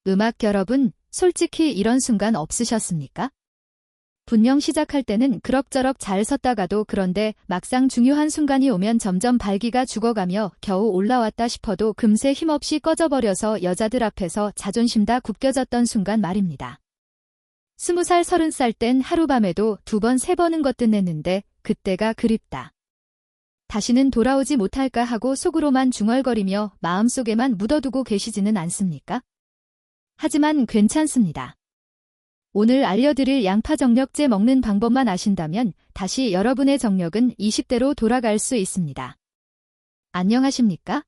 음악 여러분, 솔직히 이런 순간 없으셨습니까? 분명 시작할 때는 그럭저럭 잘 섰다가도 그런데 막상 중요한 순간이 오면 점점 발기가 죽어가며 겨우 올라왔다 싶어도 금세 힘없이 꺼져버려서 여자들 앞에서 자존심 다 굽겨졌던 순간 말입니다. 20살, 30살 땐 하루밤에도 2번, 3번은 거뜬냈는데 그때가 그립다. 다시는 돌아오지 못할까 하고 속으로만 중얼거리며 마음속에만 묻어두고 계시지는 않습니까? 하지만 괜찮습니다. 오늘 알려드릴 양파 정력제 먹는 방법만 아신다면 다시 여러분의 정력은 20대로 돌아갈 수 있습니다. 안녕하십니까?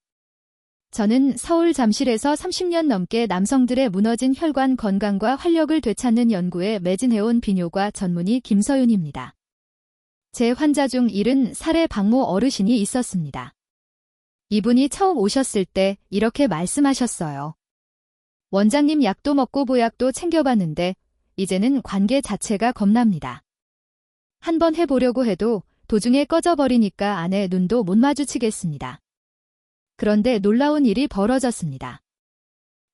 저는 서울 잠실에서 30년 넘게 남성들의 무너진 혈관 건강과 활력을 되찾는 연구에 매진해온 비뇨과 전문의 김서윤입니다. 제 환자 중 70살의 박모 어르신이 있었습니다. 이분이 처음 오셨을 때 이렇게 말씀하셨어요. 원장님 약도 먹고 보약도 챙겨봤는데 이제는 관계 자체가 겁납니다. 한번 해보려고 해도 도중에 꺼져버리니까 아내 눈도 못 마주치겠습니다. 그런데 놀라운 일이 벌어졌습니다.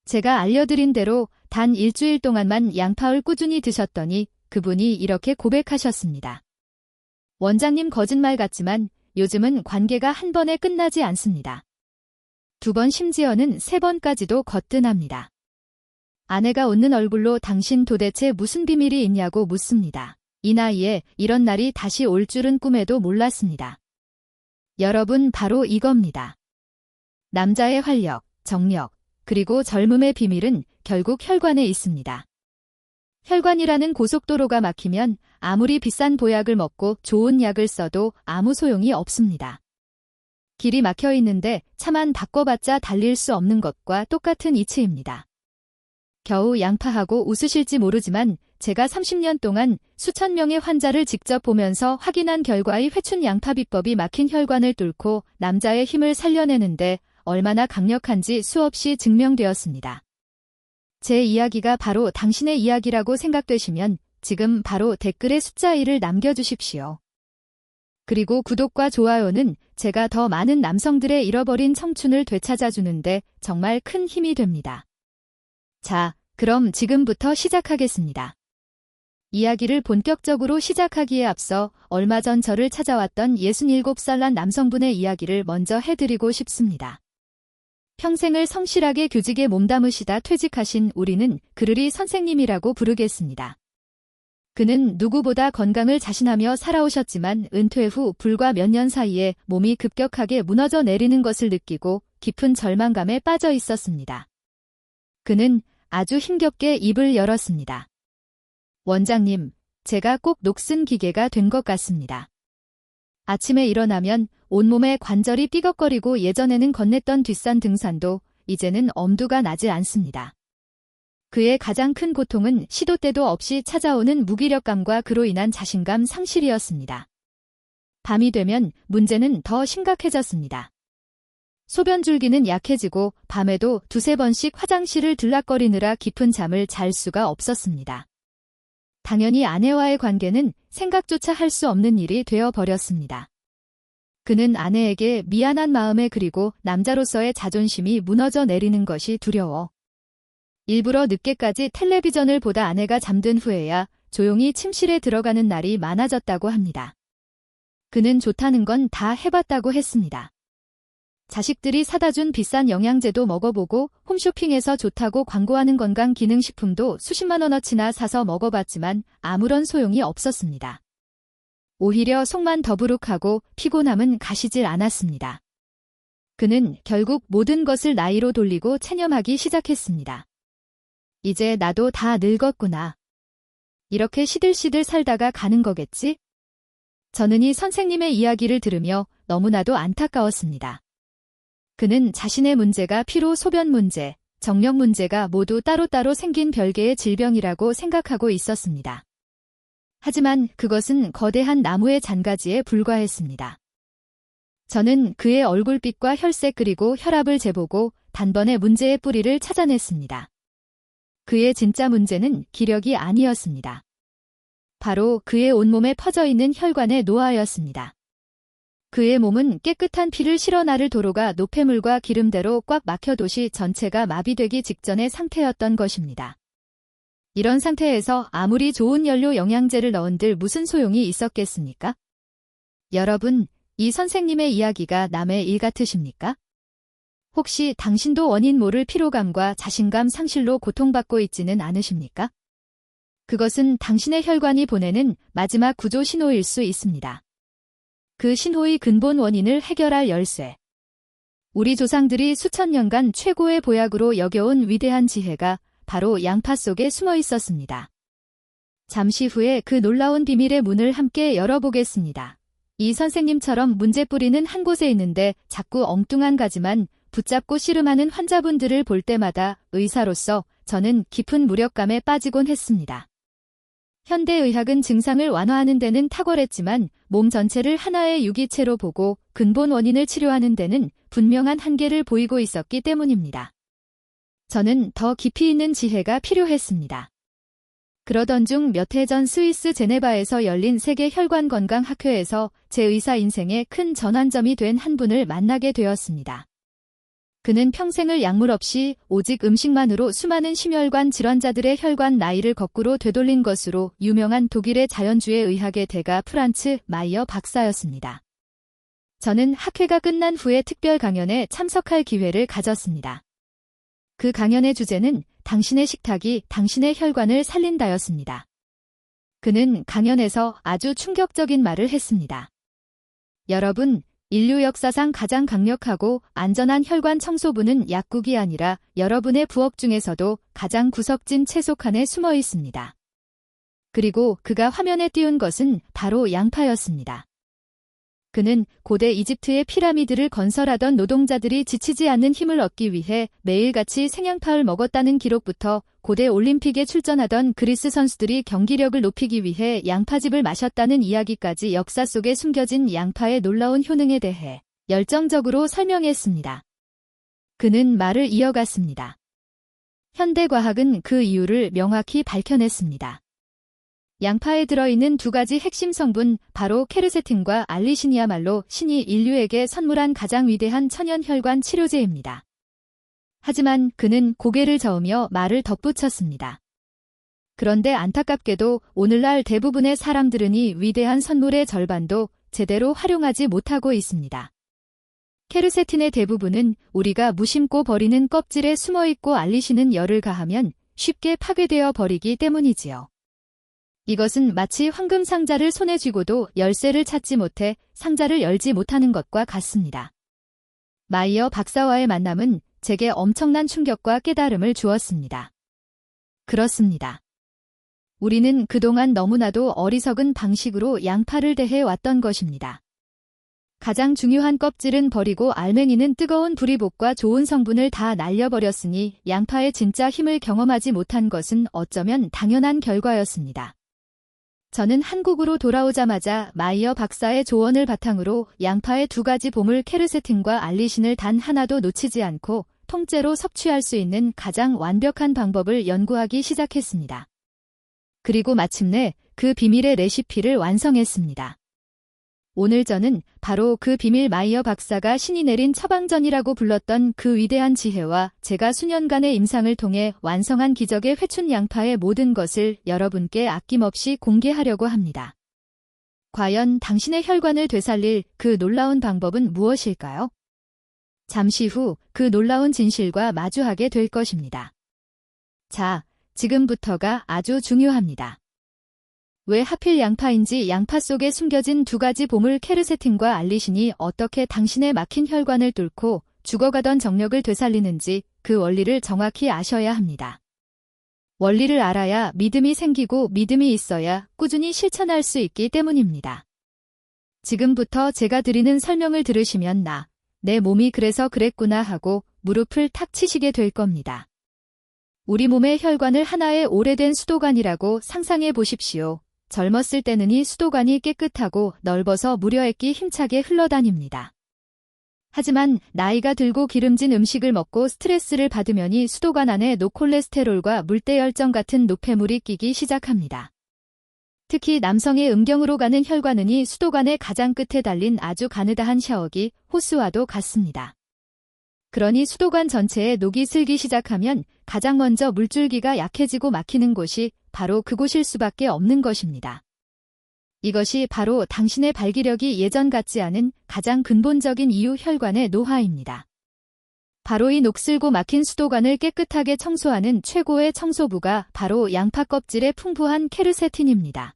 제가 알려드린 대로 단 일주일 동안만 양파를 꾸준히 드셨더니 그분이 이렇게 고백하셨습니다. 원장님 거짓말 같지만 요즘은 관계가 한 번에 끝나지 않습니다. 2번 심지어는 3번까지도 거뜬합니다. 아내가 웃는 얼굴로 당신 도대체 무슨 비밀이 있냐고 묻습니다. 이 나이에 이런 날이 다시 올 줄은 꿈에도 몰랐습니다. 여러분 바로 이겁니다. 남자의 활력, 정력, 그리고 젊음의 비밀은 결국 혈관에 있습니다. 혈관이라는 고속도로가 막히면 아무리 비싼 보약을 먹고 좋은 약을 써도 아무 소용이 없습니다. 길이 막혀 있는데 차만 바꿔봤자 달릴 수 없는 것과 똑같은 이치입니다. 겨우 양파하고 웃으실지 모르지만 제가 30년 동안 수천 명의 환자를 직접 보면서 확인한 결과의 회춘 양파 비법이 막힌 혈관을 뚫고 남자의 힘을 살려내는데 얼마나 강력한지 수없이 증명되었습니다. 제 이야기가 바로 당신의 이야기라고 생각되시면 지금 바로 댓글에 숫자 1을 남겨주십시오. 그리고 구독과 좋아요는 제가 더 많은 남성들의 잃어버린 청춘을 되찾아주는데 정말 큰 힘이 됩니다. 자, 그럼 지금부터 시작하겠습니다. 이야기를 본격적으로 시작하기에 앞서 얼마 전 저를 찾아왔던 67살 남성분의 이야기를 먼저 해드리고 싶습니다. 평생을 성실하게 교직에 몸담으시다 퇴직하신 우리는 그르리 선생님이라고 부르겠습니다. 그는 누구보다 건강을 자신하며 살아오셨지만 은퇴 후 불과 몇 년 사이에 몸이 급격하게 무너져 내리는 것을 느끼고 깊은 절망감에 빠져 있었습니다. 그는 아주 힘겹게 입을 열었습니다. 원장님, 제가 꼭 녹슨 기계가 된 것 같습니다. 아침에 일어나면 온몸에 관절이 삐걱거리고 예전에는 건넸던 뒷산 등산도 이제는 엄두가 나지 않습니다. 그의 가장 큰 고통은 시도 때도 없이 찾아오는 무기력감과 그로 인한 자신감 상실이었습니다. 밤이 되면 문제는 더 심각해졌습니다. 소변 줄기는 약해지고 밤에도 2~3번씩 화장실을 들락거리느라 깊은 잠을 잘 수가 없었습니다. 당연히 아내와의 관계는 생각조차 할 수 없는 일이 되어버렸습니다. 그는 아내에게 미안한 마음에 그리고 남자로서의 자존심이 무너져 내리는 것이 두려워 일부러 늦게까지 텔레비전을 보다 아내가 잠든 후에야 조용히 침실에 들어가는 날이 많아졌다고 합니다. 그는 좋다는 건 다 해봤다고 했습니다. 자식들이 사다 준 비싼 영양제도 먹어보고 홈쇼핑에서 좋다고 광고하는 건강기능식품도 수십만 원어치나 사서 먹어봤지만 아무런 소용이 없었습니다. 오히려 속만 더부룩하고 피곤함은 가시질 않았습니다. 그는 결국 모든 것을 나이로 돌리고 체념하기 시작했습니다. 이제 나도 다 늙었구나. 이렇게 시들시들 살다가 가는 거겠지? 저는 이 선생님의 이야기를 들으며 너무나도 안타까웠습니다. 그는 자신의 문제가 피로 소변 문제, 정력 문제가 모두 따로따로 생긴 별개의 질병이라고 생각하고 있었습니다. 하지만 그것은 거대한 나무의 잔가지에 불과했습니다. 저는 그의 얼굴빛과 혈색 그리고 혈압을 재보고 단번에 문제의 뿌리를 찾아냈습니다. 그의 진짜 문제는 기력이 아니었습니다. 바로 그의 온몸에 퍼져 있는 혈관의 노화였습니다. 그의 몸은 깨끗한 피를 실어 나를 도로가 노폐물과 기름대로 꽉 막혀 도시 전체가 마비되기 직전의 상태였던 것입니다. 이런 상태에서 아무리 좋은 연료 영양제를 넣은들 무슨 소용이 있었겠습니까? 여러분, 이 선생님의 이야기가 남의 일 같으십니까? 혹시 당신도 원인 모를 피로감과 자신감 상실로 고통받고 있지는 않으십니까? 그것은 당신의 혈관이 보내는 마지막 구조 신호일 수 있습니다. 그 신호의 근본 원인을 해결할 열쇠. 우리 조상들이 수천 년간 최고의 보약으로 여겨온 위대한 지혜가 바로 양파 속에 숨어 있었습니다. 잠시 후에 그 놀라운 비밀의 문을 함께 열어보겠습니다. 이 선생님처럼 문제뿌리는 한 곳에 있는데 자꾸 엉뚱한 가지만 붙잡고 씨름하는 환자분들을 볼 때마다 의사로서 저는 깊은 무력감에 빠지곤 했습니다. 현대의학은 증상을 완화하는 데는 탁월했지만 몸 전체를 하나의 유기체로 보고 근본 원인을 치료하는 데는 분명한 한계를 보이고 있었기 때문입니다. 저는 더 깊이 있는 지혜가 필요했습니다. 그러던 중 몇 해 전 스위스 제네바에서 열린 세계 혈관건강학회에서 제 의사 인생에 큰 전환점이 된 한 분을 만나게 되었습니다. 그는 평생을 약물 없이 오직 음식만으로 수많은 심혈관 질환자들의 혈관 나이를 거꾸로 되돌린 것으로 유명한 독일의 자연주의 의학의 대가 프란츠 마이어 박사였습니다. 저는 학회가 끝난 후에 특별 강연에 참석할 기회를 가졌습니다. 그 강연의 주제는 당신의 식탁이 당신의 혈관을 살린다였습니다. 그는 강연에서 아주 충격적인 말을 했습니다. 여러분, 인류 역사상 가장 강력하고 안전한 혈관 청소부는 약국이 아니라 여러분의 부엌 중에서도 가장 구석진 채소 칸에 숨어 있습니다. 그리고 그가 화면에 띄운 것은 바로 양파였습니다. 그는 고대 이집트의 피라미드를 건설하던 노동자들이 지치지 않는 힘을 얻기 위해 매일같이 생양파를 먹었다는 기록부터 고대 올림픽에 출전하던 그리스 선수들이 경기력을 높이기 위해 양파즙을 마셨다는 이야기까지 역사 속에 숨겨진 양파의 놀라운 효능에 대해 열정적으로 설명했습니다. 그는 말을 이어갔습니다. 현대과학은 그 이유를 명확히 밝혀냈습니다. 양파에 들어있는 두 가지 핵심 성분, 바로 케르세틴과 알리신이야말로 신이 인류에게 선물한 가장 위대한 천연혈관 치료제입니다. 하지만 그는 고개를 저으며 말을 덧붙였습니다. 그런데 안타깝게도 오늘날 대부분의 사람들은 이 위대한 선물의 절반도 제대로 활용하지 못하고 있습니다. 케르세틴의 대부분은 우리가 무심코 버리는 껍질에 숨어있고 알리신은 열을 가하면 쉽게 파괴되어 버리기 때문이지요. 이것은 마치 황금 상자를 손에 쥐고도 열쇠를 찾지 못해 상자를 열지 못하는 것과 같습니다. 마이어 박사와의 만남은 제게 엄청난 충격과 깨달음을 주었습니다. 그렇습니다. 우리는 그동안 너무나도 어리석은 방식으로 양파를 대해 왔던 것입니다. 가장 중요한 껍질은 버리고 알맹이는 뜨거운 불이복과 좋은 성분을 다 날려버렸으니 양파의 진짜 힘을 경험하지 못한 것은 어쩌면 당연한 결과였습니다. 저는 한국으로 돌아오자마자 마이어 박사의 조언을 바탕으로 양파의 두 가지 보물 케르세틴과 알리신을 단 하나도 놓치지 않고 통째로 섭취할 수 있는 가장 완벽한 방법을 연구하기 시작했습니다. 그리고 마침내 그 비밀의 레시피를 완성했습니다. 오늘 저는 바로 그 비밀 마이어 박사가 신이 내린 처방전이라고 불렀던 그 위대한 지혜와 제가 수년간의 임상을 통해 완성한 기적의 회춘 양파의 모든 것을 여러분께 아낌없이 공개하려고 합니다. 과연 당신의 혈관을 되살릴 그 놀라운 방법은 무엇일까요? 잠시 후 그 놀라운 진실과 마주하게 될 것입니다. 자, 지금부터가 아주 중요합니다. 왜 하필 양파인지, 양파 속에 숨겨진 두 가지 보물 케르세틴과 알리신이 어떻게 당신의 막힌 혈관을 뚫고 죽어가던 정력을 되살리는지 그 원리를 정확히 아셔야 합니다. 원리를 알아야 믿음이 생기고 믿음이 있어야 꾸준히 실천할 수 있기 때문입니다. 지금부터 제가 드리는 설명을 들으시면 내 몸이 그래서 그랬구나 하고 무릎을 탁 치시게 될 겁니다. 우리 몸의 혈관을 하나의 오래된 수도관이라고 상상해 보십시오. 젊었을 때는 이 수도관이 깨끗하고 넓어서 무료액기 힘차게 흘러다닙니다. 하지만 나이가 들고 기름진 음식을 먹고 스트레스를 받으면 이 수도관 안에 노콜레스테롤과 물대열정 같은 노폐물이 끼기 시작합니다. 특히 남성의 음경으로 가는 혈관은이 수도관의 가장 끝에 달린 아주 가느다한 샤워기, 호스와도 같습니다. 그러니 수도관 전체에 녹이 슬기 시작하면 가장 먼저 물줄기가 약해지고 막히는 곳이 바로 그곳일 수밖에 없는 것입니다. 이것이 바로 당신의 발기력이 예전 같지 않은 가장 근본적인 이유, 혈관의 노화입니다. 바로 이 녹슬고 막힌 수도관을 깨끗하게 청소하는 최고의 청소부가 바로 양파 껍질에 풍부한 케르세틴입니다.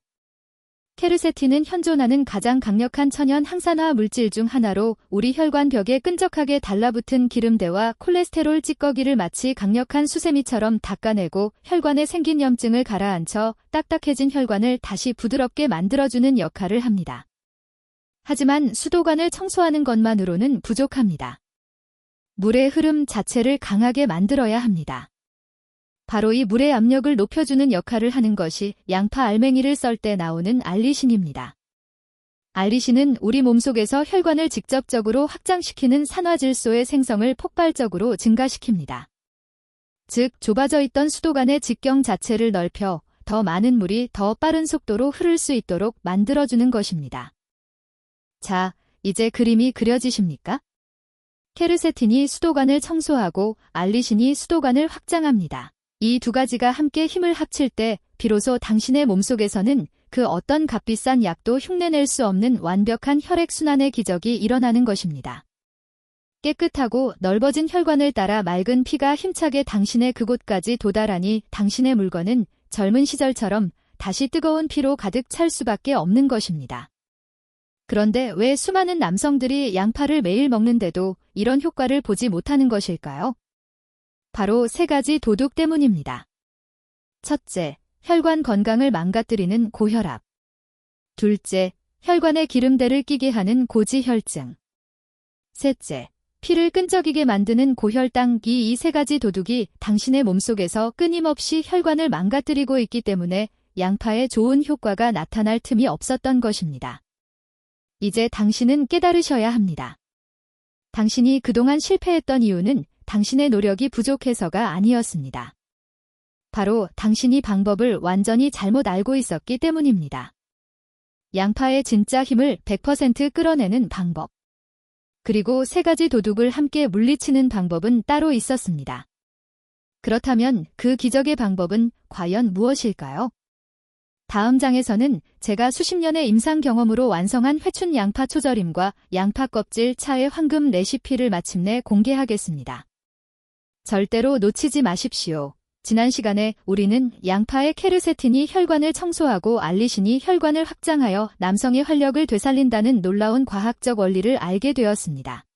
케르세틴은 현존하는 가장 강력한 천연 항산화 물질 중 하나로 우리 혈관 벽에 끈적하게 달라붙은 기름대와 콜레스테롤 찌꺼기를 마치 강력한 수세미처럼 닦아내고 혈관에 생긴 염증을 가라앉혀 딱딱해진 혈관을 다시 부드럽게 만들어주는 역할을 합니다. 하지만 수도관을 청소하는 것만으로는 부족합니다. 물의 흐름 자체를 강하게 만들어야 합니다. 바로 이 물의 압력을 높여주는 역할을 하는 것이 양파 알맹이를 썰 때 나오는 알리신입니다. 알리신은 우리 몸속에서 혈관을 직접적으로 확장시키는 산화질소의 생성을 폭발적으로 증가시킵니다. 즉, 좁아져 있던 수도관의 직경 자체를 넓혀 더 많은 물이 더 빠른 속도로 흐를 수 있도록 만들어주는 것입니다. 자, 이제 그림이 그려지십니까? 케르세틴이 수도관을 청소하고 알리신이 수도관을 확장합니다. 이 두 가지가 함께 힘을 합칠 때 비로소 당신의 몸속에서는 그 어떤 값비싼 약도 흉내낼 수 없는 완벽한 혈액순환의 기적이 일어나는 것입니다. 깨끗하고 넓어진 혈관을 따라 맑은 피가 힘차게 당신의 그곳까지 도달하니 당신의 물건은 젊은 시절처럼 다시 뜨거운 피로 가득 찰 수밖에 없는 것입니다. 그런데 왜 수많은 남성들이 양파를 매일 먹는데도 이런 효과를 보지 못하는 것일까요? 바로 세 가지 도둑 때문입니다. 첫째, 혈관 건강을 망가뜨리는 고혈압. 둘째, 혈관에 기름대를 끼게 하는 고지혈증. 셋째, 피를 끈적이게 만드는 고혈당. 이 세 가지 도둑이 당신의 몸속에서 끊임없이 혈관을 망가뜨리고 있기 때문에 양파의 좋은 효과가 나타날 틈이 없었던 것입니다. 이제 당신은 깨달으셔야 합니다. 당신이 그동안 실패했던 이유는 당신의 노력이 부족해서가 아니었습니다. 바로 당신이 방법을 완전히 잘못 알고 있었기 때문입니다. 양파의 진짜 힘을 100% 끌어내는 방법. 그리고 세 가지 도둑을 함께 물리치는 방법은 따로 있었습니다. 그렇다면 그 기적의 방법은 과연 무엇일까요? 다음 장에서는 제가 수십 년의 임상 경험으로 완성한 회춘 양파 초절임과 양파 껍질 차의 황금 레시피를 마침내 공개하겠습니다. 절대로 놓치지 마십시오. 지난 시간에 우리는 양파의 케르세틴이 혈관을 청소하고 알리신이 혈관을 확장하여 남성의 활력을 되살린다는 놀라운 과학적 원리를 알게 되었습니다.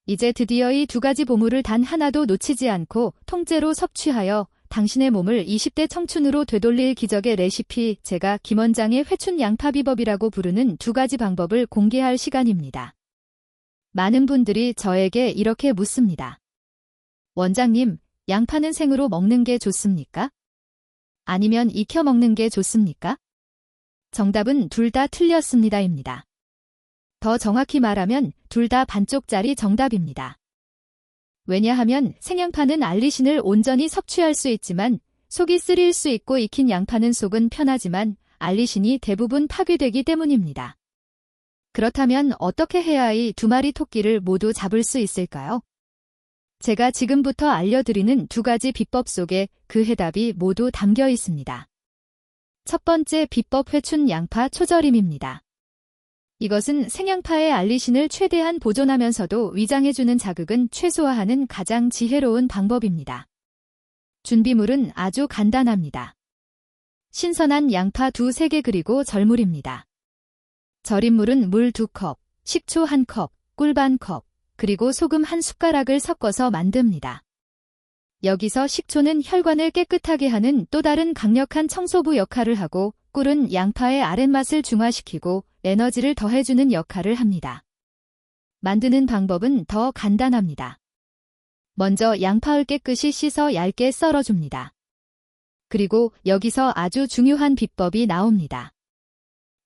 이제 드디어 이 두 가지 보물을 단 하나도 놓치지 않고 통째로 섭취하여 당신의 몸을 20대 청춘으로 되돌릴 기적의 레시피, 제가 김 원장의 회춘 양파 비법이라고 부르는 두 가지 방법을 공개할 시간입니다. 많은 분들이 저에게 이렇게 묻습니다. 원장님, 양파는 생으로 먹는 게 좋습니까? 아니면 익혀 먹는 게 좋습니까? 정답은 둘 다 틀렸습니다입니다. 더 정확히 말하면 둘 다 반쪽짜리 정답입니다. 왜냐하면 생양파는 알리신을 온전히 섭취할 수 있지만 속이 쓰릴 수 있고 익힌 양파는 속은 편하지만 알리신이 대부분 파괴되기 때문입니다. 그렇다면 어떻게 해야 이 두 마리 토끼를 모두 잡을 수 있을까요? 제가 지금부터 알려드리는 두 가지 비법 속에 그 해답이 모두 담겨 있습니다. 첫 번째 비법, 회춘 양파 초절임입니다. 이것은 생양파의 알리신을 최대한 보존하면서도 위장해주는 자극은 최소화하는 가장 지혜로운 방법입니다. 준비물은 아주 간단합니다. 신선한 양파 2-3개 그리고 절물입니다. 절인 물은 물 2컵, 식초 1컵, 꿀 반컵, 그리고 소금 1숟가락을 섞어서 만듭니다. 여기서 식초는 혈관을 깨끗하게 하는 또 다른 강력한 청소부 역할을 하고 꿀은 양파의 아랫맛을 중화시키고 에너지를 더해주는 역할을 합니다. 만드는 방법은 더 간단합니다. 먼저 양파를 깨끗이 씻어 얇게 썰어줍니다. 그리고 여기서 아주 중요한 비법이 나옵니다.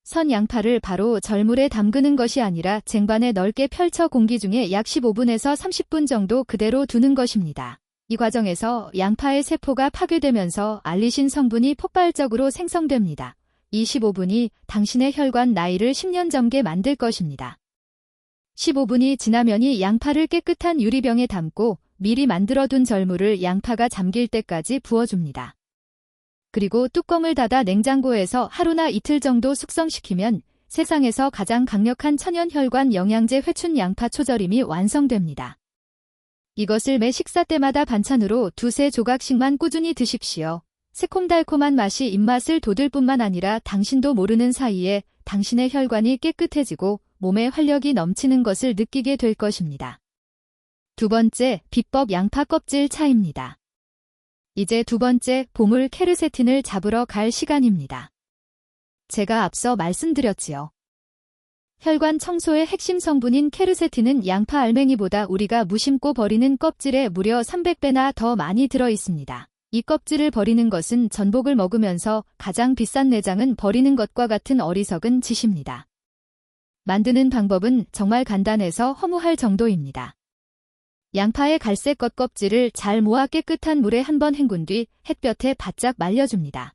선 양파를 바로 절물에 담그는 것이 아니라 쟁반에 넓게 펼쳐 공기 중에 약 15분에서 30분 정도 그대로 두는 것입니다. 이 과정에서 양파의 세포가 파괴되면서 알리신 성분이 폭발적으로 생성됩니다. 이 15분이 당신의 혈관 나이를 10년 젊게 만들 것입니다. 15분이 지나면 이 양파를 깨끗한 유리병에 담고 미리 만들어둔 절물을 양파가 잠길 때까지 부어줍니다. 그리고 뚜껑을 닫아 냉장고에서 하루나 이틀 정도 숙성시키면 세상에서 가장 강력한 천연혈관 영양제 회춘 양파 초절임이 완성됩니다. 이것을 매 식사 때마다 반찬으로 두세 조각씩만 꾸준히 드십시오. 새콤달콤한 맛이 입맛을 돋을 뿐만 아니라 당신도 모르는 사이에 당신의 혈관이 깨끗해지고 몸에 활력이 넘치는 것을 느끼게 될 것입니다. 두 번째, 비법 양파 껍질 차입니다. 이제 두 번째, 보물 케르세틴을 잡으러 갈 시간입니다. 제가 앞서 말씀드렸지요. 혈관 청소의 핵심 성분인 케르세틴은 양파 알맹이보다 우리가 무심코 버리는 껍질에 무려 300배나 더 많이 들어 있습니다. 이 껍질을 버리는 것은 전복을 먹으면서 가장 비싼 내장은 버리는 것과 같은 어리석은 짓입니다. 만드는 방법은 정말 간단해서 허무할 정도입니다. 양파의 갈색 겉껍질을 잘 모아 깨끗한 물에 한번 헹군 뒤 햇볕에 바짝 말려줍니다.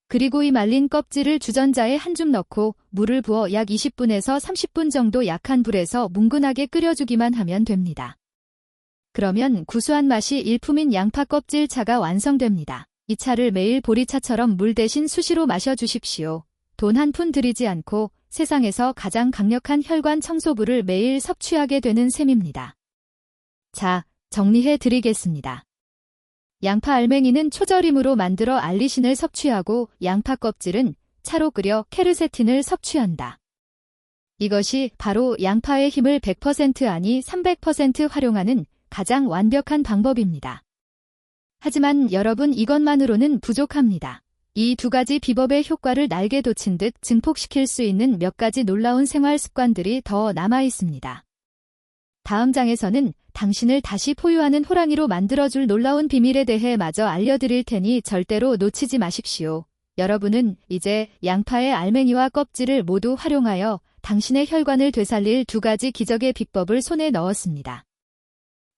그리고 이 말린 껍질을 주전자에 한 줌 넣고 물을 부어 약 20분에서 30분 정도 약한 불에서 뭉근하게 끓여주기만 하면 됩니다. 그러면 구수한 맛이 일품인 양파 껍질 차가 완성됩니다. 이 차를 매일 보리차처럼 물 대신 수시로 마셔주십시오. 돈 한 푼 들이지 않고 세상에서 가장 강력한 혈관 청소부를 매일 섭취하게 되는 셈입니다. 자, 정리해 드리겠습니다. 양파 알맹이는 초절임으로 만들어 알리신을 섭취하고 양파 껍질은 차로 끓여 케르세틴을 섭취한다. 이것이 바로 양파의 힘을 100% 아니 300% 활용하는 가장 완벽한 방법입니다. 하지만 여러분, 이것만으로는 부족합니다. 이 두 가지 비법의 효과를 날개 돋친 듯 증폭시킬 수 있는 몇 가지 놀라운 생활 습관들이 더 남아 있습니다. 다음 장에서는 당신을 다시 포유하는 호랑이로 만들어줄 놀라운 비밀에 대해 마저 알려드릴 테니 절대로 놓치지 마십시오. 여러분은 이제 양파의 알맹이와 껍질을 모두 활용하여 당신의 혈관을 되살릴 두 가지 기적의 비법을 손에 넣었습니다.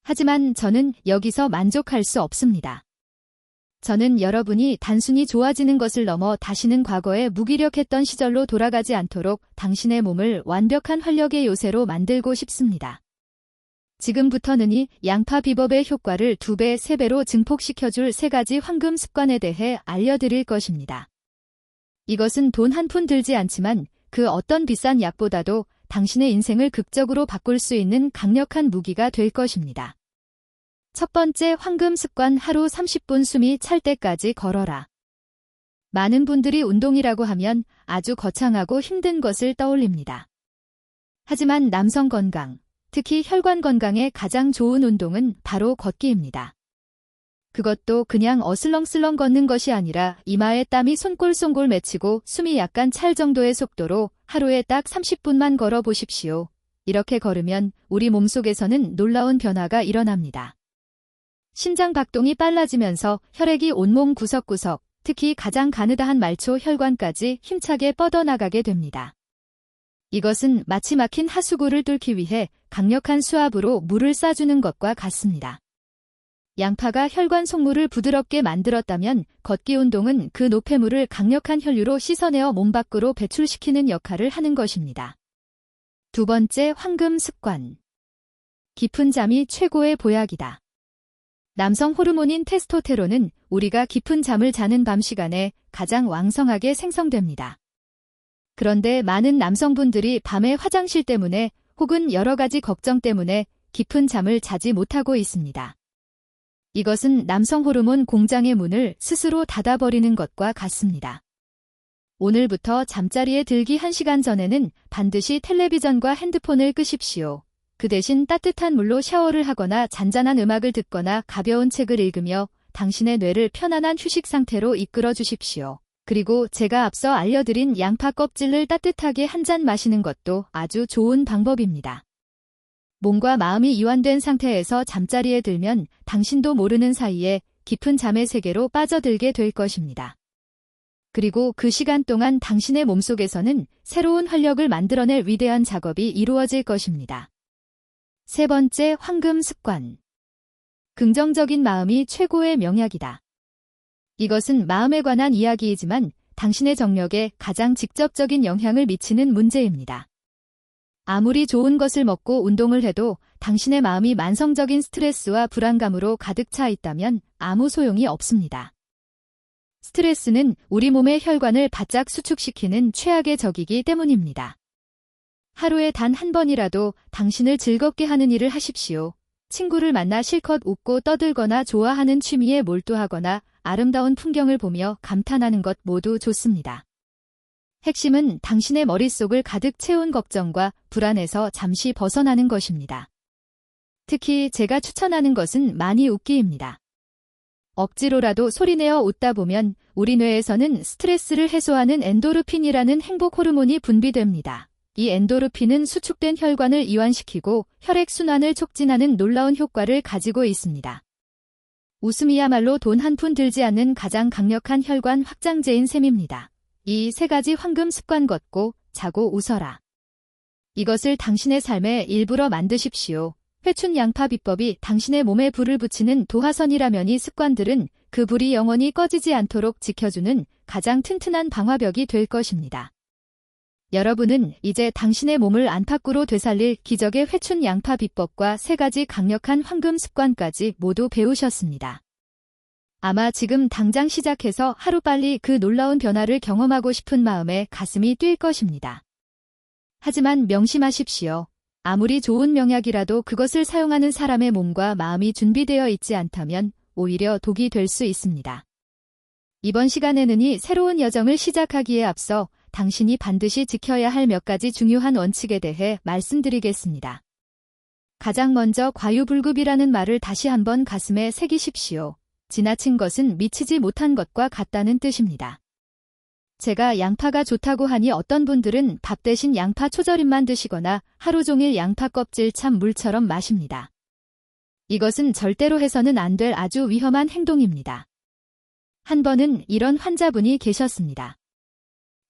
하지만 저는 여기서 만족할 수 없습니다. 저는 여러분이 단순히 좋아지는 것을 넘어 다시는 과거의 무기력했던 시절로 돌아가지 않도록 당신의 몸을 완벽한 활력의 요새로 만들고 싶습니다. 지금부터는 이 양파 비법의 효과를 2배, 3배로 증폭시켜줄 3가지 황금 습관에 대해 알려드릴 것입니다. 이것은 돈 한 푼 들지 않지만 그 어떤 비싼 약보다도 당신의 인생을 극적으로 바꿀 수 있는 강력한 무기가 될 것입니다. 첫 번째 황금 습관, 하루 30분 숨이 찰 때까지 걸어라. 많은 분들이 운동이라고 하면 아주 거창하고 힘든 것을 떠올립니다. 하지만 남성 건강, 특히 혈관 건강에 가장 좋은 운동은 바로 걷기입니다. 그것도 그냥 어슬렁슬렁 걷는 것이 아니라 이마에 땀이 손골손골 맺히고 숨이 약간 찰 정도의 속도로 하루에 딱 30분만 걸어보십시오. 이렇게 걸으면 우리 몸속에서는 놀라운 변화가 일어납니다. 심장 박동이 빨라지면서 혈액이 온몸 구석구석, 특히 가장 가느다한 말초 혈관까지 힘차게 뻗어나가게 됩니다. 이것은 마치 막힌 하수구를 뚫기 위해 강력한 수압으로 물을 쏴주는 것과 같습니다. 양파가 혈관 속물을 부드럽게 만들었다면 걷기 운동은 그 노폐물을 강력한 혈류로 씻어내어 몸 밖으로 배출시키는 역할을 하는 것입니다. 두 번째 황금 습관. 깊은 잠이 최고의 보약이다. 남성 호르몬인 테스토테론은 우리가 깊은 잠을 자는 밤 시간에 가장 왕성하게 생성됩니다. 그런데 많은 남성분들이 밤에 화장실 때문에 혹은 여러 가지 걱정 때문에 깊은 잠을 자지 못하고 있습니다. 이것은 남성 호르몬 공장의 문을 스스로 닫아버리는 것과 같습니다. 오늘부터 잠자리에 들기 1시간 전에는 반드시 텔레비전과 핸드폰을 끄십시오. 그 대신 따뜻한 물로 샤워를 하거나 잔잔한 음악을 듣거나 가벼운 책을 읽으며 당신의 뇌를 편안한 휴식 상태로 이끌어 주십시오. 그리고 제가 앞서 알려드린 양파 껍질을 따뜻하게 한 잔 마시는 것도 아주 좋은 방법입니다. 몸과 마음이 이완된 상태에서 잠자리에 들면 당신도 모르는 사이에 깊은 잠의 세계로 빠져들게 될 것입니다. 그리고 그 시간 동안 당신의 몸속에서는 새로운 활력을 만들어낼 위대한 작업이 이루어질 것입니다. 세 번째 황금 습관. 긍정적인 마음이 최고의 명약이다. 이것은 마음에 관한 이야기이지만 당신의 정력에 가장 직접적인 영향을 미치는 문제입니다. 아무리 좋은 것을 먹고 운동을 해도 당신의 마음이 만성적인 스트레스와 불안감으로 가득 차 있다면 아무 소용이 없습니다. 스트레스는 우리 몸의 혈관을 바짝 수축시키는 최악의 적이기 때문입니다. 하루에 단 한 번이라도 당신을 즐겁게 하는 일을 하십시오. 친구를 만나 실컷 웃고 떠들거나 좋아하는 취미에 몰두하거나 아름다운 풍경을 보며 감탄하는 것 모두 좋습니다. 핵심은 당신의 머릿속을 가득 채운 걱정과 불안에서 잠시 벗어나는 것입니다. 특히 제가 추천하는 것은 많이 웃기입니다. 억지로라도 소리내어 웃다 보면 우리 뇌에서는 스트레스를 해소하는 엔도르핀이라는 행복 호르몬이 분비됩니다. 이 엔도르핀은 수축된 혈관을 이완시키고 혈액순환을 촉진하는 놀라운 효과를 가지고 있습니다. 웃음이야말로 돈 한 푼 들지 않는 가장 강력한 혈관 확장제인 셈입니다. 이 세 가지 황금 습관 걷고 자고 웃어라. 이것을 당신의 삶의 일부러 만드십시오. 회춘 양파 비법이 당신의 몸에 불을 붙이는 도화선이라면 이 습관들은 그 불이 영원히 꺼지지 않도록 지켜주는 가장 튼튼한 방화벽이 될 것입니다. 여러분은 이제 당신의 몸을 안팎으로 되살릴 기적의 회춘 양파 비법과 세 가지 강력한 황금 습관까지 모두 배우셨습니다. 아마 지금 당장 시작해서 하루빨리 그 놀라운 변화를 경험하고 싶은 마음에 가슴이 뛸 것입니다. 하지만 명심하십시오. 아무리 좋은 명약이라도 그것을 사용하는 사람의 몸과 마음이 준비되어 있지 않다면 오히려 독이 될 수 있습니다. 이번 시간에는 이 새로운 여정을 시작하기에 앞서 당신이 반드시 지켜야 할 몇 가지 중요한 원칙에 대해 말씀드리겠습니다. 가장 먼저 과유불급이라는 말을 다시 한번 가슴에 새기십시오. 지나친 것은 미치지 못한 것과 같다는 뜻입니다. 제가 양파가 좋다고 하니 어떤 분들은 밥 대신 양파 초절임만 드시거나 하루 종일 양파 껍질 참 물처럼 마십니다. 이것은 절대로 해서는 안 될 아주 위험한 행동입니다. 한 번은 이런 환자분이 계셨습니다.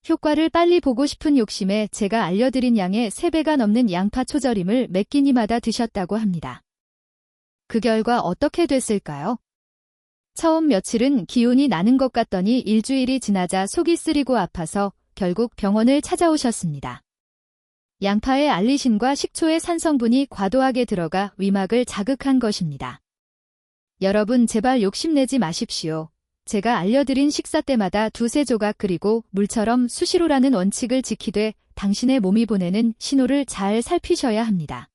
효과를 빨리 보고 싶은 욕심에 제가 알려드린 양의 3배가 넘는 양파 초절임을 몇 끼니마다 드셨다고 합니다. 그 결과 어떻게 됐을까요? 처음 며칠은 기운이 나는 것 같더니 일주일이 지나자 속이 쓰리고 아파서 결국 병원을 찾아오셨습니다. 양파의 알리신과 식초의 산성분이 과도하게 들어가 위막을 자극한 것입니다. 여러분 제발 욕심내지 마십시오. 제가 알려드린 식사 때마다 2-3조각 그리고 물처럼 수시로라는 원칙을 지키되 당신의 몸이 보내는 신호를 잘 살피셔야 합니다.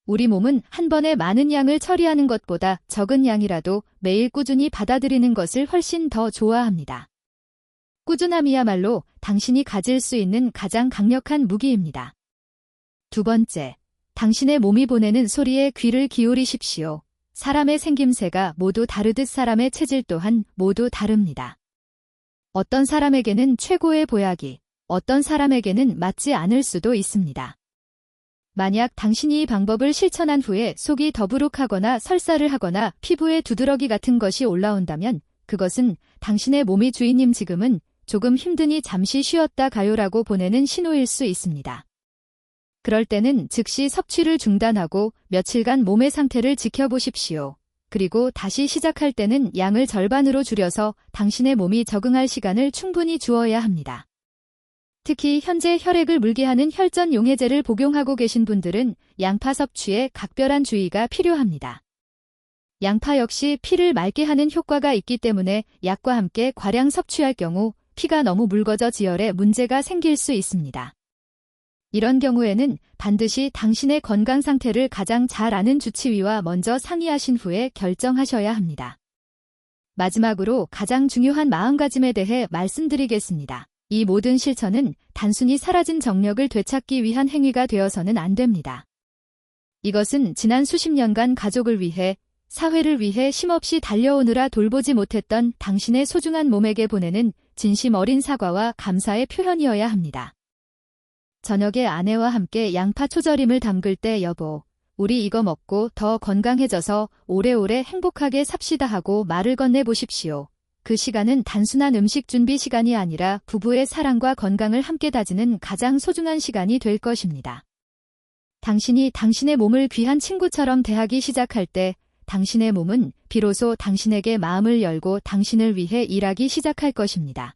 우리 몸은 한 번에 많은 양을 처리하는 것보다 적은 양이라도 매일 꾸준히 받아들이는 것을 훨씬 더 좋아합니다. 꾸준함이야말로 당신이 가질 수 있는 가장 강력한 무기입니다. 두 번째, 당신의 몸이 보내는 소리에 귀를 기울이십시오. 사람의 생김새가 모두 다르듯 사람의 체질 또한 모두 다릅니다. 어떤 사람에게는 최고의 보약이, 어떤 사람에게는 맞지 않을 수도 있습니다. 만약 당신이 이 방법을 실천한 후에 속이 더부룩하거나 설사를 하거나 피부에 두드러기 같은 것이 올라온다면 그것은 당신의 몸이 주인님 지금은 조금 힘드니 잠시 쉬었다 가요라고 보내는 신호일 수 있습니다. 그럴 때는 즉시 섭취를 중단하고 며칠간 몸의 상태를 지켜보십시오. 그리고 다시 시작할 때는 양을 절반으로 줄여서 당신의 몸이 적응할 시간을 충분히 주어야 합니다. 특히 현재 혈액을 물게 하는 혈전 용해제를 복용하고 계신 분들은 양파 섭취에 각별한 주의가 필요합니다. 양파 역시 피를 맑게 하는 효과가 있기 때문에 약과 함께 과량 섭취할 경우 피가 너무 묽어져 지혈에 문제가 생길 수 있습니다. 이런 경우에는 반드시 당신의 건강 상태를 가장 잘 아는 주치의와 먼저 상의하신 후에 결정하셔야 합니다. 마지막으로 가장 중요한 마음가짐에 대해 말씀드리겠습니다. 이 모든 실천은 단순히 사라진 정력을 되찾기 위한 행위가 되어서는 안 됩니다. 이것은 지난 수십 년간 가족을 위해, 사회를 위해 쉼없이 달려오느라 돌보지 못했던 당신의 소중한 몸에게 보내는 진심 어린 사과와 감사의 표현이어야 합니다. 저녁에 아내와 함께 양파 초절임을 담글 때 여보, 우리 이거 먹고 더 건강해져서 오래오래 행복하게 삽시다 하고 말을 건네보십시오. 그 시간은 단순한 음식 준비 시간이 아니라 부부의 사랑과 건강을 함께 다지는 가장 소중한 시간이 될 것입니다. 당신이 당신의 몸을 귀한 친구처럼 대하기 시작할 때 당신의 몸은 비로소 당신에게 마음을 열고 당신을 위해 일하기 시작할 것입니다.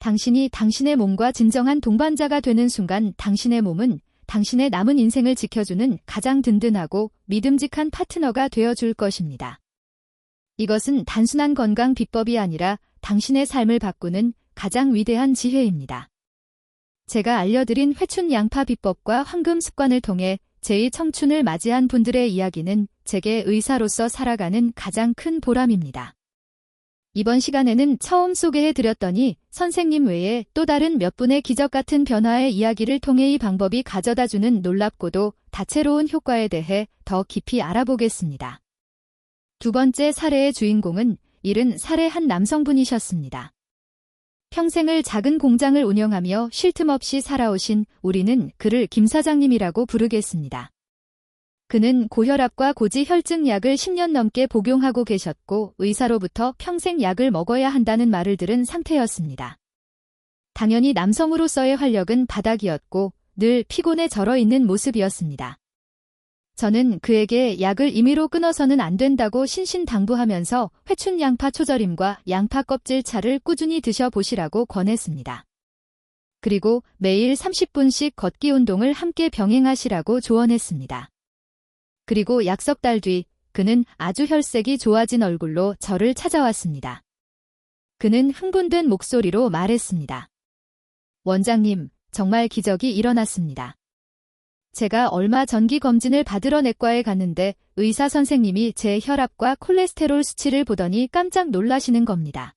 당신이 당신의 몸과 진정한 동반자가 되는 순간 당신의 몸은 당신의 남은 인생을 지켜주는 가장 든든하고 믿음직한 파트너가 되어줄 것입니다. 이것은 단순한 건강 비법이 아니라 당신의 삶을 바꾸는 가장 위대한 지혜입니다. 제가 알려드린 회춘 양파 비법과 황금 습관을 통해 제2 청춘을 맞이한 분들의 이야기는 제게 의사로서 살아가는 가장 큰 보람입니다. 이번 시간에는 처음 소개해드렸더니 선생님 외에 또 다른 몇 분의 기적 같은 변화의 이야기를 통해 이 방법이 가져다주는 놀랍고도 다채로운 효과에 대해 더 깊이 알아보겠습니다. 두 번째 사례의 주인공은 70살의 한 남성분이셨습니다. 평생을 작은 공장을 운영하며 쉴 틈 없이 살아오신 우리는 그를 김 사장님이라고 부르겠습니다. 그는 고혈압과 고지혈증 약을 10년 넘게 복용하고 계셨고 의사로부터 평생 약을 먹어야 한다는 말을 들은 상태였습니다. 당연히 남성으로서의 활력은 바닥이었고 늘 피곤에 절어 있는 모습이었습니다. 저는 그에게 약을 임의로 끊어서는 안 된다고 신신당부하면서 회춘 양파 초절임과 양파 껍질 차를 꾸준히 드셔보시라고 권했습니다. 그리고 매일 30분씩 걷기 운동을 함께 병행하시라고 조언했습니다. 그리고 약 석 달 뒤 그는 아주 혈색이 좋아진 얼굴로 저를 찾아왔습니다. 그는 흥분된 목소리로 말했습니다. 원장님, 정말 기적이 일어났습니다. 제가 얼마 전기 검진을 받으러 내과에 갔는데 의사 선생님이 제 혈압과 콜레스테롤 수치를 보더니 깜짝 놀라시는 겁니다.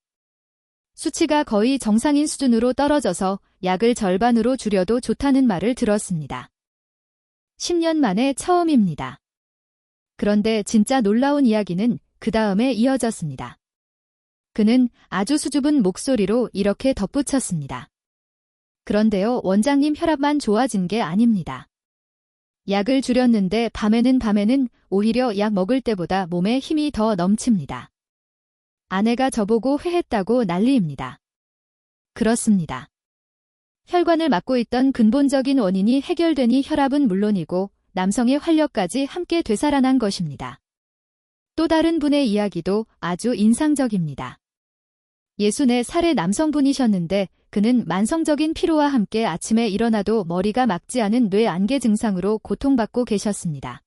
수치가 거의 정상인 수준으로 떨어져서 약을 절반으로 줄여도 좋다는 말을 들었습니다. 10년 만에 처음입니다. 그런데 진짜 놀라운 이야기는 그 다음에 이어졌습니다. 그는 아주 수줍은 목소리로 이렇게 덧붙였습니다. 그런데요, 원장님 혈압만 좋아진 게 아닙니다. 약을 줄였는데 밤에는 오히려 약 먹을 때보다 몸에 힘이 더 넘칩니다. 아내가 저보고 회했다고 난리입니다. 그렇습니다. 혈관을 막고 있던 근본적인 원인이 해결되니 혈압은 물론이고 남성의 활력까지 함께 되살아난 것입니다. 또 다른 분의 이야기도 아주 인상적입니다. 64살의 남성분이셨는데 그는 만성적인 피로와 함께 아침에 일어나도 머리가 막지 않은 뇌안개 증상으로 고통받고 계셨습니다.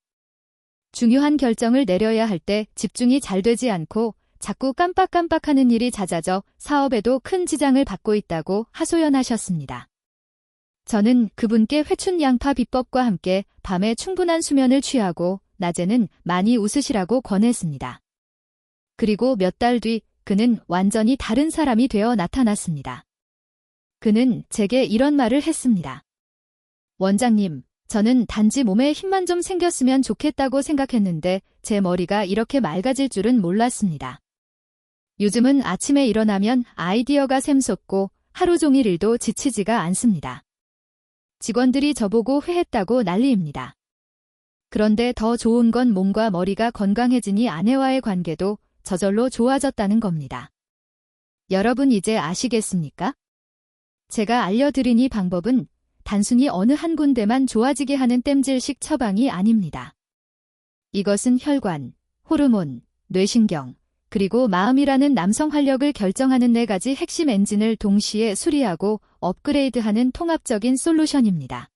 중요한 결정을 내려야 할 때 집중이 잘 되지 않고 자꾸 깜빡깜빡하는 일이 잦아져 사업에도 큰 지장을 받고 있다고 하소연하셨습니다. 저는 그분께 회춘 양파 비법과 함께 밤에 충분한 수면을 취하고 낮에는 많이 웃으시라고 권했습니다. 그리고 몇 달 뒤 그는 완전히 다른 사람이 되어 나타났습니다. 그는 제게 이런 말을 했습니다. 원장님, 저는 단지 몸에 힘만 좀 생겼으면 좋겠다고 생각했는데 제 머리가 이렇게 맑아질 줄은 몰랐습니다. 요즘은 아침에 일어나면 아이디어가 샘솟고 하루 종일 일도 지치지가 않습니다. 직원들이 저보고 회했다고 난리입니다. 그런데 더 좋은 건 몸과 머리가 건강해지니 아내와의 관계도 저절로 좋아졌다는 겁니다. 여러분 이제 아시겠습니까? 제가 알려드린 이 방법은 단순히 어느 한 군데만 좋아지게 하는 땜질식 처방이 아닙니다. 이것은 혈관, 호르몬, 뇌신경, 그리고 마음이라는 남성 활력을 결정하는 4가지 핵심 엔진을 동시에 수리하고 업그레이드하는 통합적인 솔루션입니다.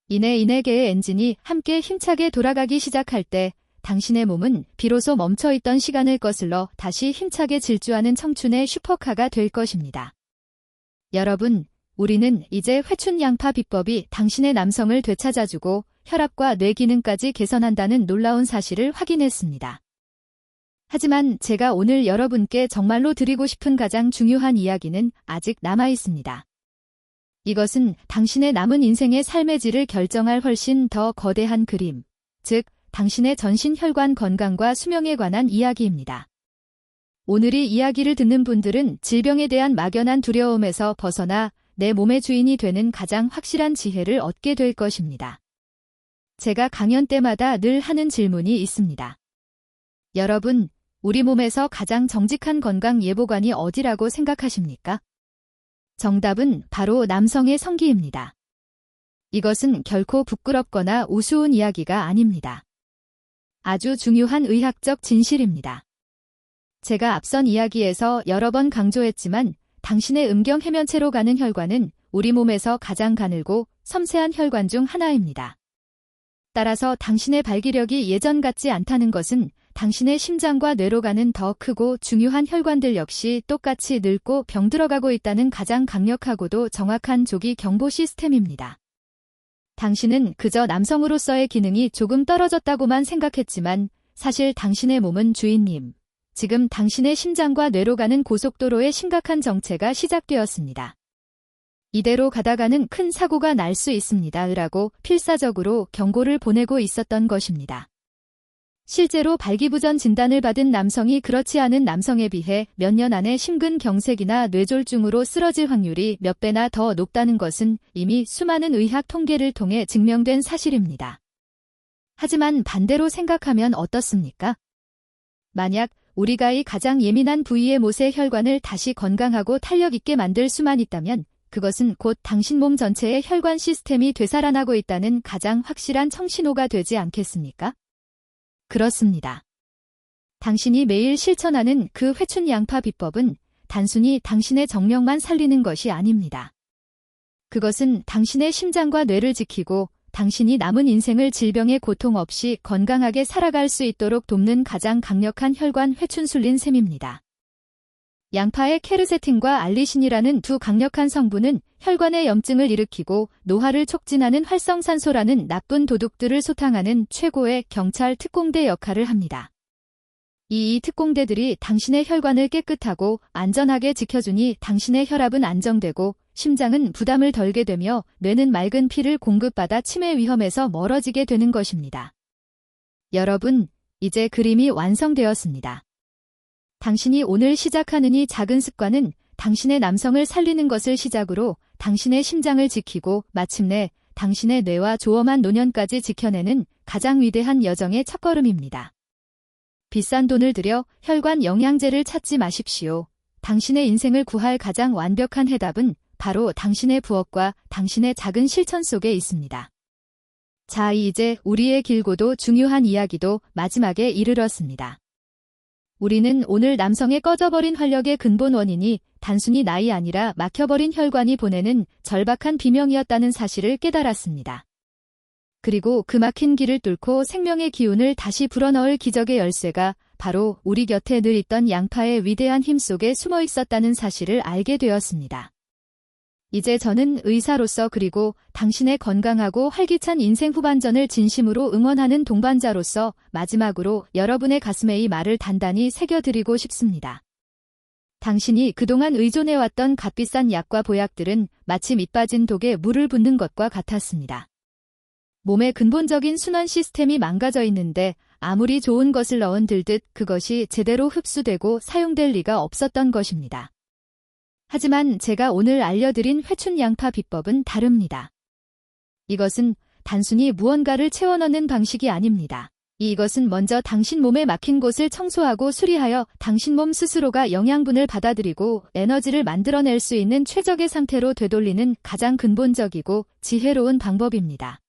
이내 4개의 엔진이 함께 힘차게 돌아가기 시작할 때 당신의 몸은 비로소 멈춰있던 시간을 거슬러 다시 힘차게 질주하는 청춘의 슈퍼카가 될 것입니다. 여러분, 우리는 이제 회춘 양파 비법이 당신의 남성을 되찾아주고 혈압과 뇌 기능까지 개선한다는 놀라운 사실을 확인했습니다. 하지만 제가 오늘 여러분께 정말로 드리고 싶은 가장 중요한 이야기는 아직 남아 있습니다. 이것은 당신의 남은 인생의 삶의 질을 결정할 훨씬 더 거대한 그림, 즉 당신의 전신 혈관 건강과 수명에 관한 이야기입니다. 오늘 이 이야기를 듣는 분들은 질병에 대한 막연한 두려움에서 벗어나 내 몸의 주인이 되는 가장 확실한 지혜를 얻게 될 것입니다. 제가 강연 때마다 늘 하는 질문이 있습니다. 여러분, 우리 몸에서 가장 정직한 건강 예보관이 어디라고 생각하십니까? 정답은 바로 남성의 성기입니다. 이것은 결코 부끄럽거나 우스운 이야기가 아닙니다. 아주 중요한 의학적 진실입니다. 제가 앞선 이야기에서 여러 번 강조했지만 당신의 음경 해면체로 가는 혈관은 우리 몸에서 가장 가늘고 섬세한 혈관 중 하나입니다. 따라서 당신의 발기력이 예전 같지 않다는 것은 당신의 심장과 뇌로 가는 더 크고 중요한 혈관들 역시 똑같이 늙고 병들어가고 있다는 가장 강력하고도 정확한 조기 경보 시스템입니다. 당신은 그저 남성으로서의 기능이 조금 떨어졌다고만 생각했지만 사실 당신의 몸은 주인님. 지금 당신의 심장과 뇌로 가는 고속도로의 심각한 정체가 시작되었습니다. 이대로 가다가는 큰 사고가 날 수 있습니다. 라고 필사적으로 경고를 보내고 있었던 것입니다. 실제로 발기부전 진단을 받은 남성이 그렇지 않은 남성에 비해 몇 년 안에 심근경색이나 뇌졸중으로 쓰러질 확률이 몇 배나 더 높다는 것은 이미 수많은 의학 통계를 통해 증명된 사실입니다. 하지만 반대로 생각하면 어떻습니까? 만약 우리가 이 가장 예민한 부위의 못의 혈관을 다시 건강하고 탄력 있게 만들 수만 있다면 그것은 곧 당신 몸 전체의 혈관 시스템이 되살아나고 있다는 가장 확실한 청신호가 되지 않겠습니까? 그렇습니다. 당신이 매일 실천하는 그 회춘 양파 비법은 단순히 당신의 정력만 살리는 것이 아닙니다. 그것은 당신의 심장과 뇌를 지키고 당신이 남은 인생을 질병의 고통 없이 건강하게 살아갈 수 있도록 돕는 가장 강력한 혈관 회춘술린 셈입니다. 양파의 케르세틴과 알리신이라는 두 강력한 성분은 혈관의 염증을 일으키고 노화를 촉진하는 활성산소라는 나쁜 도둑들을 소탕하는 최고의 경찰 특공대 역할을 합니다. 이 특공대들이 당신의 혈관을 깨끗하고 안전하게 지켜주니 당신의 혈압은 안정되고 심장은 부담을 덜게 되며 뇌는 맑은 피를 공급받아 치매 위험에서 멀어지게 되는 것입니다. 여러분, 이제 그림이 완성되었습니다. 당신이 오늘 시작하는 이 작은 습관은 당신의 남성을 살리는 것을 시작으로 당신의 심장을 지키고 마침내 당신의 뇌와 조엄한 노년까지 지켜내는 가장 위대한 여정의 첫걸음입니다. 비싼 돈을 들여 혈관 영양제를 찾지 마십시오. 당신의 인생을 구할 가장 완벽한 해답은 바로 당신의 부엌과 당신의 작은 실천 속에 있습니다. 자, 이제 우리의 길고도 중요한 이야기도 마지막에 이르렀습니다. 우리는 오늘 남성의 꺼져버린 활력의 근본 원인이 단순히 나이 아니라 막혀버린 혈관이 보내는 절박한 비명이었다는 사실을 깨달았습니다. 그리고 그 막힌 길을 뚫고 생명의 기운을 다시 불어넣을 기적의 열쇠가 바로 우리 곁에 늘 있던 양파의 위대한 힘 속에 숨어 있었다는 사실을 알게 되었습니다. 이제 저는 의사로서 그리고 당신의 건강하고 활기찬 인생 후반전을 진심으로 응원하는 동반자로서 마지막으로 여러분의 가슴에 이 말을 단단히 새겨드리고 싶습니다. 당신이 그동안 의존해왔던 값비싼 약과 보약들은 마치 밑빠진 독에 물을 붓는 것과 같았습니다. 몸의 근본적인 순환 시스템이 망가져 있는데 아무리 좋은 것을 넣은들듯 그것이 제대로 흡수되고 사용될 리가 없었던 것입니다. 하지만 제가 오늘 알려드린 회춘 양파 비법은 다릅니다. 이것은 단순히 무언가를 채워넣는 방식이 아닙니다. 이것은 먼저 당신 몸에 막힌 곳을 청소하고 수리하여 당신 몸 스스로가 영양분을 받아들이고 에너지를 만들어낼 수 있는 최적의 상태로 되돌리는 가장 근본적이고 지혜로운 방법입니다.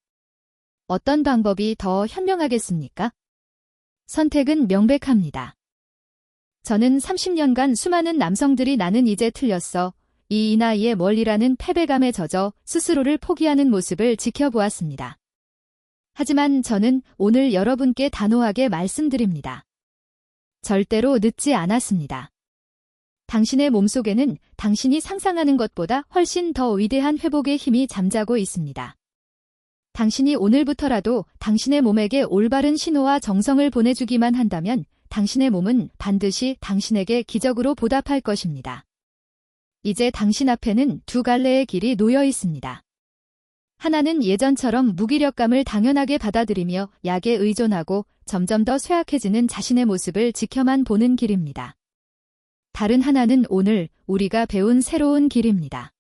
어떤 방법이 더 현명하겠습니까? 선택은 명백합니다. 저는 30년간 수많은 남성들이 나는 이제 틀렸어. 이 나이에 멀리라는 패배감에 젖어 스스로를 포기하는 모습을 지켜보았습니다. 하지만 저는 오늘 여러분께 단호하게 말씀드립니다. 절대로 늦지 않았습니다. 당신의 몸속에는 당신이 상상하는 것보다 훨씬 더 위대한 회복의 힘이 잠자고 있습니다. 당신이 오늘부터라도 당신의 몸에게 올바른 신호와 정성을 보내주기만 한다면 당신의 몸은 반드시 당신에게 기적으로 보답할 것입니다. 이제 당신 앞에는 두 갈래의 길이 놓여 있습니다. 하나는 예전처럼 무기력감을 당연하게 받아들이며 약에 의존하고 점점 더 쇠약해지는 자신의 모습을 지켜만 보는 길입니다. 다른 하나는 오늘 우리가 배운 새로운 길입니다.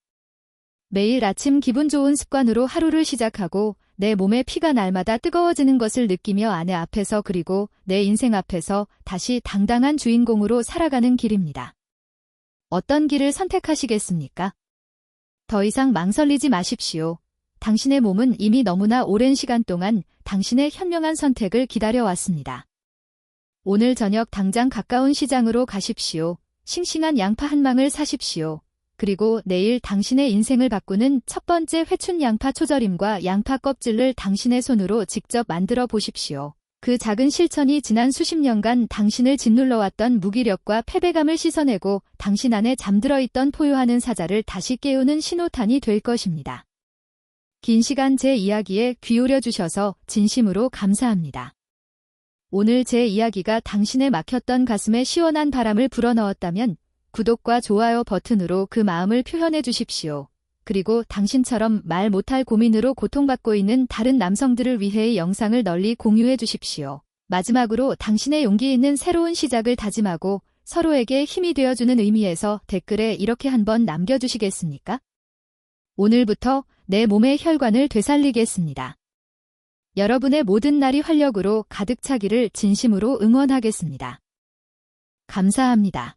매일 아침 기분 좋은 습관으로 하루를 시작하고 내 몸의 피가 날마다 뜨거워지는 것을 느끼며 아내 앞에서 그리고 내 인생 앞에서 다시 당당한 주인공으로 살아가는 길입니다. 어떤 길을 선택하시겠습니까? 더 이상 망설이지 마십시오. 당신의 몸은 이미 너무나 오랜 시간 동안 당신의 현명한 선택을 기다려왔습니다. 오늘 저녁 당장 가까운 시장으로 가십시오. 싱싱한 양파 한 망을 사십시오. 그리고 내일 당신의 인생을 바꾸는 첫 번째 회춘 양파 초절임과 양파 껍질을 당신의 손으로 직접 만들어 보십시오. 그 작은 실천이 지난 수십 년간 당신을 짓눌러왔던 무기력과 패배감을 씻어내고 당신 안에 잠들어 있던 포효하는 사자를 다시 깨우는 신호탄이 될 것입니다. 긴 시간 제 이야기에 귀 기울여 주셔서 진심으로 감사합니다. 오늘 제 이야기가 당신의 막혔던 가슴에 시원한 바람을 불어넣었다면 구독과 좋아요 버튼으로 그 마음을 표현해 주십시오. 그리고 당신처럼 말 못할 고민으로 고통받고 있는 다른 남성들을 위해 이 영상을 널리 공유해 주십시오. 마지막으로 당신의 용기 있는 새로운 시작을 다짐하고 서로에게 힘이 되어주는 의미에서 댓글에 이렇게 한번 남겨주시겠습니까? 오늘부터 내 몸의 혈관을 되살리겠습니다. 여러분의 모든 날이 활력으로 가득 차기를 진심으로 응원하겠습니다. 감사합니다.